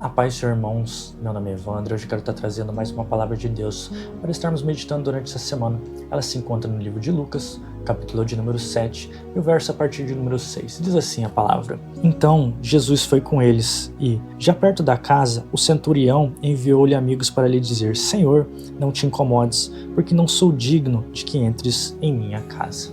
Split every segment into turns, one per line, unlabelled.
A paz, senhor, irmãos. Meu nome é Evandro. Hoje eu quero estar trazendo mais uma palavra de Deus para estarmos meditando durante essa semana. Ela se encontra no livro de Lucas, capítulo de número 7, e o verso a partir de número 6. Diz assim a palavra: Então Jesus foi com eles e, já perto da casa, o centurião enviou-lhe amigos para lhe dizer: Senhor, não te incomodes, porque não sou digno de que entres em minha casa.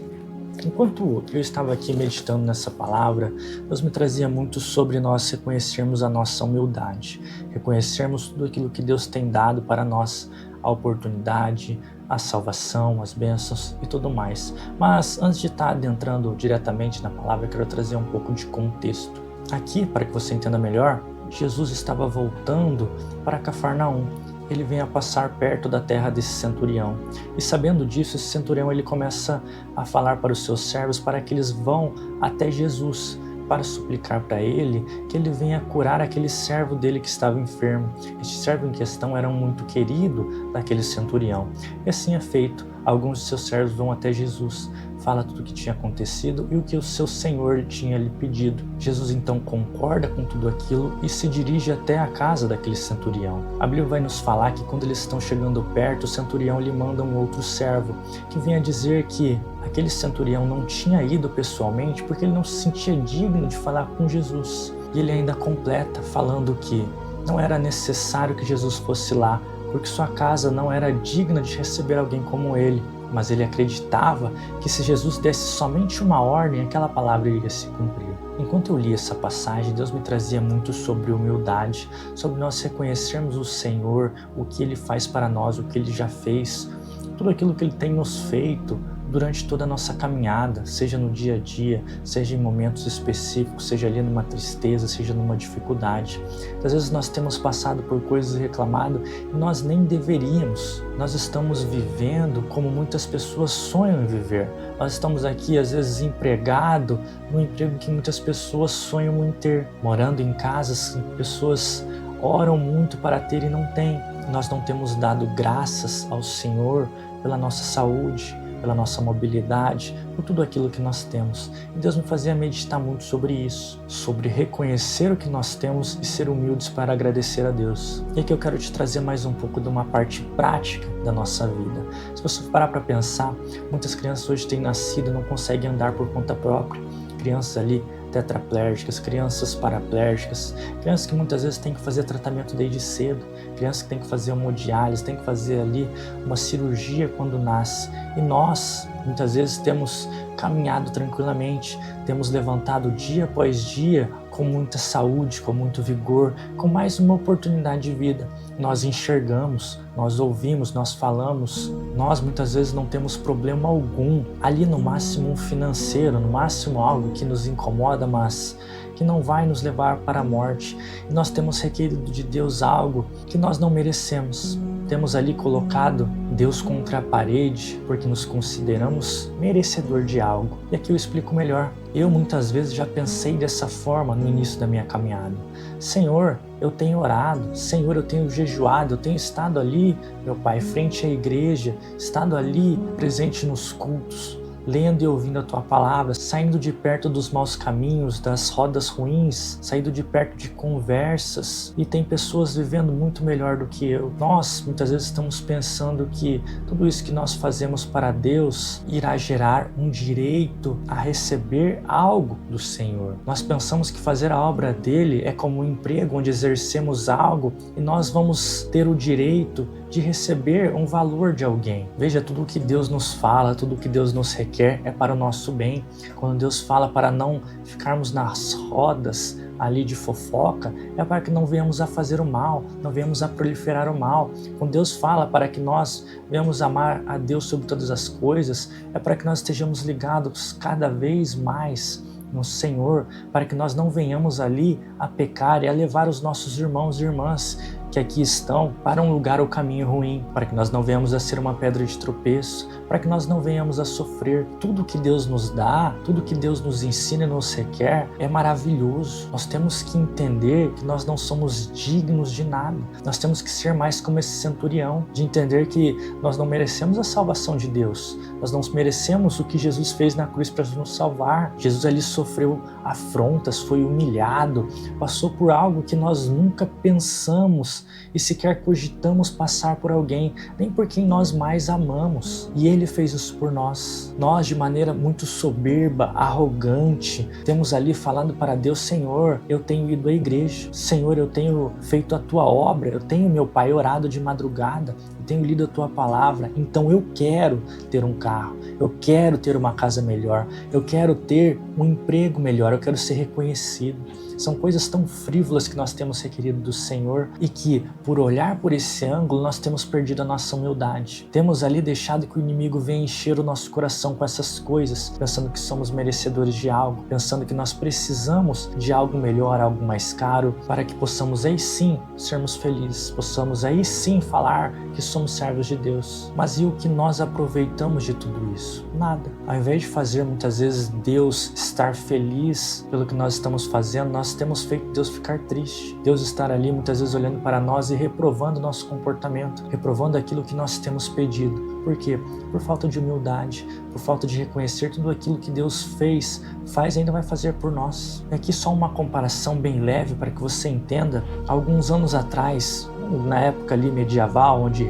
Enquanto eu estava aqui meditando nessa palavra, Deus me trazia muito sobre nós reconhecermos a nossa humildade, reconhecermos tudo aquilo que Deus tem dado para nós, a oportunidade, a salvação, as bênçãos e tudo mais. Mas antes de estar adentrando diretamente na palavra, eu quero trazer um pouco de contexto. Aqui, para que você entenda melhor, Jesus estava voltando para Cafarnaum. Ele vem a passar perto da terra desse centurião. E sabendo disso, esse centurião ele começa a falar para os seus servos para que eles vão até Jesus, para suplicar para ele que ele venha curar aquele servo dele que estava enfermo. Este servo em questão era muito querido daquele centurião. E assim é feito. Alguns de seus servos vão até Jesus, fala tudo o que tinha acontecido e o que o seu senhor tinha lhe pedido. Jesus então concorda com tudo aquilo e se dirige até a casa daquele centurião. A Bíblia vai nos falar que quando eles estão chegando perto, o centurião lhe manda um outro servo, que vem a dizer que aquele centurião não tinha ido pessoalmente porque ele não se sentia digno de falar com Jesus. E ele ainda completa falando que não era necessário que Jesus fosse lá, porque sua casa não era digna de receber alguém como ele. Mas ele acreditava que se Jesus desse somente uma ordem, aquela palavra iria se cumprir. Enquanto eu li essa passagem, Deus me trazia muito sobre humildade, sobre nós reconhecermos o Senhor, o que Ele faz para nós, o que Ele já fez, tudo aquilo que Ele tem nos feito durante toda a nossa caminhada, seja no dia a dia, seja em momentos específicos, seja ali numa tristeza, seja numa dificuldade. Às vezes nós temos passado por coisas e reclamado e nós nem deveríamos. Nós estamos vivendo como muitas pessoas sonham em viver. Nós estamos aqui às vezes empregados no emprego que muitas pessoas sonham em ter, morando em casas que pessoas oram muito para ter e não têm. Nós não temos dado graças ao Senhor pela nossa saúde, pela nossa mobilidade, por tudo aquilo que nós temos. E Deus me fazia meditar muito sobre isso, sobre reconhecer o que nós temos e ser humildes para agradecer a Deus. E aqui eu quero te trazer mais um pouco de uma parte prática da nossa vida. Se você parar para pensar, muitas crianças hoje têm nascido e não conseguem andar por conta própria. Crianças ali tetraplégicas, crianças paraplégicas, crianças que muitas vezes têm que fazer tratamento desde cedo, crianças que têm que fazer hemodiálise, têm que fazer ali uma cirurgia quando nasce. E nós, muitas vezes, temos caminhado tranquilamente, temos levantado dia após dia com muita saúde, com muito vigor, com mais uma oportunidade de vida. Nós enxergamos, nós ouvimos, nós falamos, nós muitas vezes não temos problema algum, ali no máximo um financeiro, no máximo algo que nos incomoda, mas que não vai nos levar para a morte. E nós temos requerido de Deus algo que nós não merecemos. Temos ali colocado Deus contra a parede porque nos consideramos merecedor de algo. E aqui eu explico melhor. Eu muitas vezes já pensei dessa forma no início da minha caminhada. Senhor, eu tenho orado, Senhor, eu tenho jejuado, eu tenho estado ali, meu Pai, frente à igreja, estado ali presente nos cultos, lendo e ouvindo a Tua Palavra, saindo de perto dos maus caminhos, das rodas ruins, saindo de perto de conversas, e tem pessoas vivendo muito melhor do que eu. Nós, muitas vezes, estamos pensando que tudo isso que nós fazemos para Deus irá gerar um direito a receber algo do Senhor. Nós pensamos que fazer a obra dele é como um emprego onde exercemos algo e nós vamos ter o direito de receber um valor de alguém. Veja, tudo o que Deus nos fala, tudo o que Deus nos requer é para o nosso bem. Quando Deus fala para não ficarmos nas rodas ali de fofoca, é para que não venhamos a fazer o mal, não venhamos a proliferar o mal. Quando Deus fala para que nós venhamos amar a Deus sobre todas as coisas, é para que nós estejamos ligados cada vez mais no Senhor, para que nós não venhamos ali a pecar e a levar os nossos irmãos e irmãs que aqui estão para um lugar ou caminho ruim, para que nós não venhamos a ser uma pedra de tropeço, para que nós não venhamos a sofrer. Tudo que Deus nos dá, tudo que Deus nos ensina e nos requer é maravilhoso. Nós temos que entender que nós não somos dignos de nada. Nós temos que ser mais como esse centurião, de entender que nós não merecemos a salvação de Deus. Nós não merecemos o que Jesus fez na cruz para nos salvar. Jesus ali sofreu afrontas, foi humilhado, passou por algo que nós nunca pensamos e sequer cogitamos passar por alguém, nem por quem nós mais amamos. E Ele fez isso por nós. Nós, de maneira muito soberba, arrogante, temos ali falando para Deus: Senhor, eu tenho ido à igreja, Senhor, eu tenho feito a Tua obra, eu tenho, meu Pai, orado de madrugada, eu tenho lido a Tua palavra, então eu quero ter um carro, eu quero ter uma casa melhor, eu quero ter um emprego melhor, eu quero ser reconhecido. São coisas tão frívolas que nós temos requerido do Senhor e que, por olhar por esse ângulo, nós temos perdido a nossa humildade. Temos ali deixado que o inimigo venha encher o nosso coração com essas coisas, pensando que somos merecedores de algo, pensando que nós precisamos de algo melhor, algo mais caro, para que possamos aí sim sermos felizes, possamos aí sim falar que somos servos de Deus. Mas e o que nós aproveitamos de tudo isso? Nada. Ao invés de fazer muitas vezes Deus estar feliz pelo que nós estamos fazendo, nós temos feito Deus ficar triste. Deus estar ali muitas vezes olhando para nós e reprovando o nosso comportamento, reprovando aquilo que nós temos pedido. Por quê? Por falta de humildade, por falta de reconhecer tudo aquilo que Deus fez, faz e ainda vai fazer por nós. E aqui só uma comparação bem leve para que você entenda. Alguns anos atrás, na época ali medieval, onde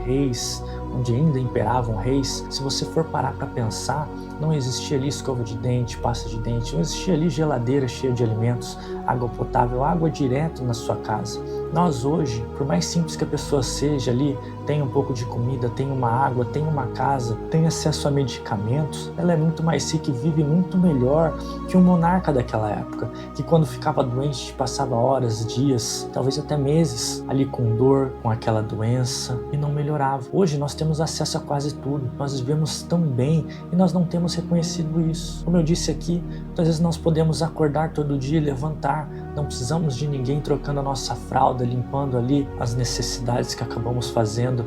ainda imperavam reis, se você for parar para pensar, não existia ali escova de dente, pasta de dente, não existia ali geladeira cheia de alimentos, água potável, água direto na sua casa. Nós hoje, por mais simples que a pessoa seja ali, tem um pouco de comida, tem uma água, tem uma casa, tem acesso a medicamentos, ela é muito mais rica e vive muito melhor que um monarca daquela época, que quando ficava doente passava horas, dias, talvez até meses ali com dor, com aquela doença e não melhorava. Hoje nós temos acesso a quase tudo, nós vivemos tão bem e nós não temos reconhecido isso. Como eu disse aqui, muitas vezes nós podemos acordar todo dia e levantar, não precisamos de ninguém trocando a nossa fralda, limpando ali as necessidades que acabamos fazendo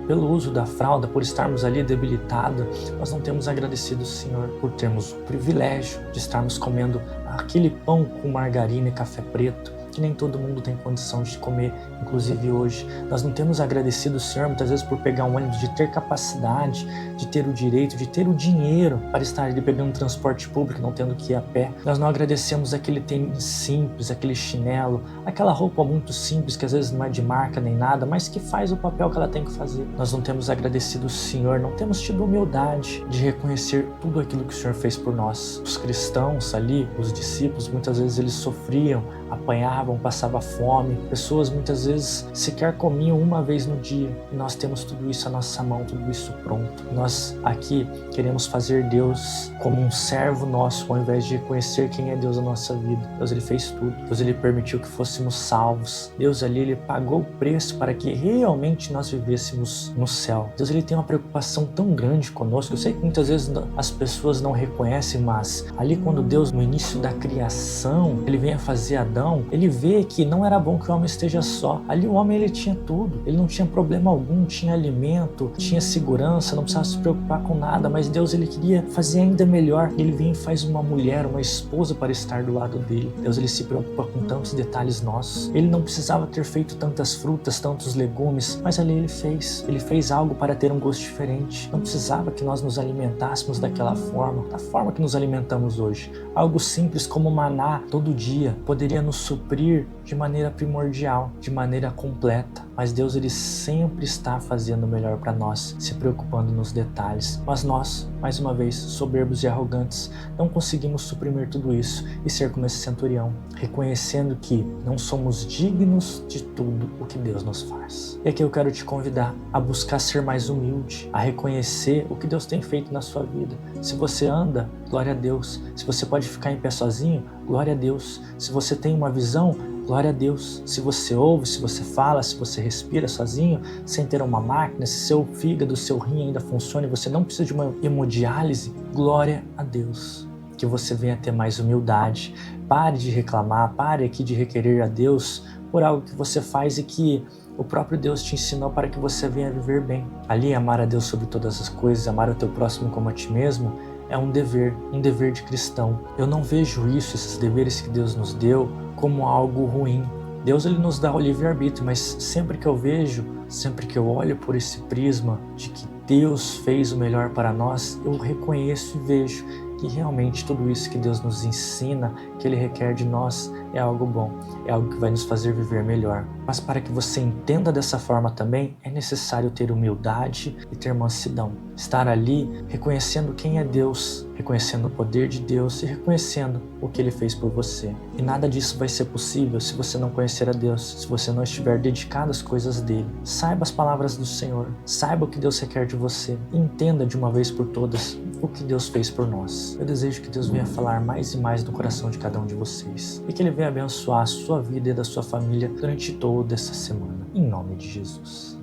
pelo uso da fralda, por estarmos ali debilitados. Nós não temos agradecido o Senhor por termos o privilégio de estarmos comendo aquele pão com margarina e café preto, que nem todo mundo tem condição de comer, inclusive hoje. Nós não temos agradecido o Senhor muitas vezes por pegar um ônibus, de ter capacidade, de ter o direito, de ter o dinheiro para estar ali pegando transporte público, não tendo que ir a pé. Nós não agradecemos aquele tênis simples, aquele chinelo, aquela roupa muito simples que às vezes não é de marca nem nada, mas que faz o papel que ela tem que fazer. Nós não temos agradecido o Senhor, não temos tido humildade de reconhecer tudo aquilo que o Senhor fez por nós. Os cristãos ali, os discípulos, muitas vezes eles sofriam, apanhavam, passavam fome, pessoas muitas vezes sequer comiam uma vez no dia, e nós temos tudo isso à nossa mão, tudo isso pronto. Nós aqui queremos fazer Deus como um servo nosso, ao invés de reconhecer quem é Deus na nossa vida. Deus, Ele fez tudo. Deus, Ele permitiu que fôssemos salvos. Deus ali, Ele pagou o preço para que realmente nós vivêssemos no céu. Deus, Ele tem uma preocupação tão grande conosco. Eu sei que muitas vezes as pessoas não reconhecem, mas ali quando Deus, no início da criação, Ele vem a fazer Adão, Ele vê que não era bom que o homem esteja só. Ali o homem, ele tinha tudo. Ele não tinha problema algum, tinha alimento, tinha segurança, não precisava se preocupar com nada, mas Deus, Ele queria fazer ainda melhor. Ele vem e faz uma mulher, uma esposa para estar do lado dele. Deus, Ele se preocupa com tantos detalhes nossos. Ele não precisava ter feito tantas frutas, tantos legumes, mas ali Ele fez. Ele fez algo para ter um gosto diferente. Não precisava que nós nos alimentássemos daquela forma, da forma que nos alimentamos hoje. Algo simples como maná todo dia poderia nos suprir de maneira primordial, de maneira completa. Mas Deus, Ele sempre está fazendo o melhor para nós, se preocupando nos detalhes. Mas nós, mais uma vez, soberbos e arrogantes, não conseguimos suprimir tudo isso e ser como esse centurião, reconhecendo que não somos dignos de tudo o que Deus nos faz. E aqui eu quero te convidar a buscar ser mais humilde, a reconhecer o que Deus tem feito na sua vida. Se você anda, glória a Deus. Se você pode ficar em pé sozinho, glória a Deus. Se você tem uma visão, glória a Deus. Se você ouve, se você fala, se você respira sozinho, sem ter uma máquina, se seu fígado, seu rim ainda funciona e você não precisa de uma hemodiálise, glória a Deus. Que você venha ter mais humildade. Pare de reclamar, pare aqui de requerer a Deus por algo que você faz e que o próprio Deus te ensinou para que você venha viver bem. Ali, amar a Deus sobre todas as coisas, amar o teu próximo como a ti mesmo, é um dever de cristão. Eu não vejo isso, esses deveres que Deus nos deu, como algo ruim. Deus ele nos dá o livre-arbítrio, mas sempre que eu vejo, sempre que eu olho por esse prisma de que Deus fez o melhor para nós, eu reconheço e vejo que realmente tudo isso que Deus nos ensina, que Ele requer de nós, é algo bom, é algo que vai nos fazer viver melhor. Mas para que você entenda dessa forma também, é necessário ter humildade e ter mansidão. Estar ali reconhecendo quem é Deus, reconhecendo o poder de Deus e reconhecendo o que Ele fez por você. E nada disso vai ser possível se você não conhecer a Deus, se você não estiver dedicado às coisas dele. Saiba as palavras do Senhor, saiba o que Deus requer de você e entenda de uma vez por todas o que Deus fez por nós. Eu desejo que Deus venha falar mais e mais no coração de cada um de vocês e que Ele venha abençoar a sua vida e da sua família durante toda essa semana. Em nome de Jesus.